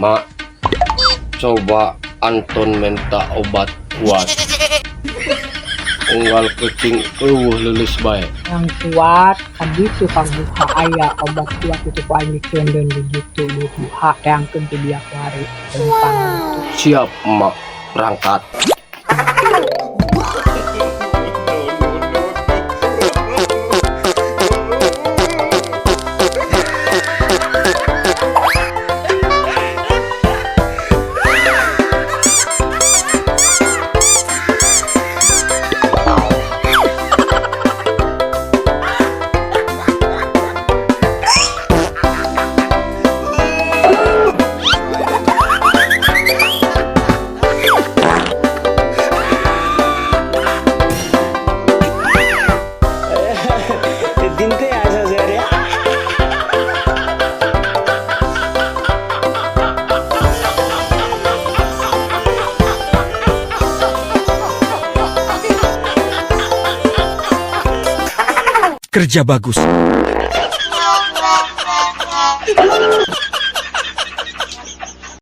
Mak, coba Anton minta obat kuat. Unggal kucing lulus baik. Yang kuat habis tukang buka ayah obat kuat itu ku aing dikenden begitu di buka yang ke dia kuari. Siap, Mak. Berangkat. Kerja bagus.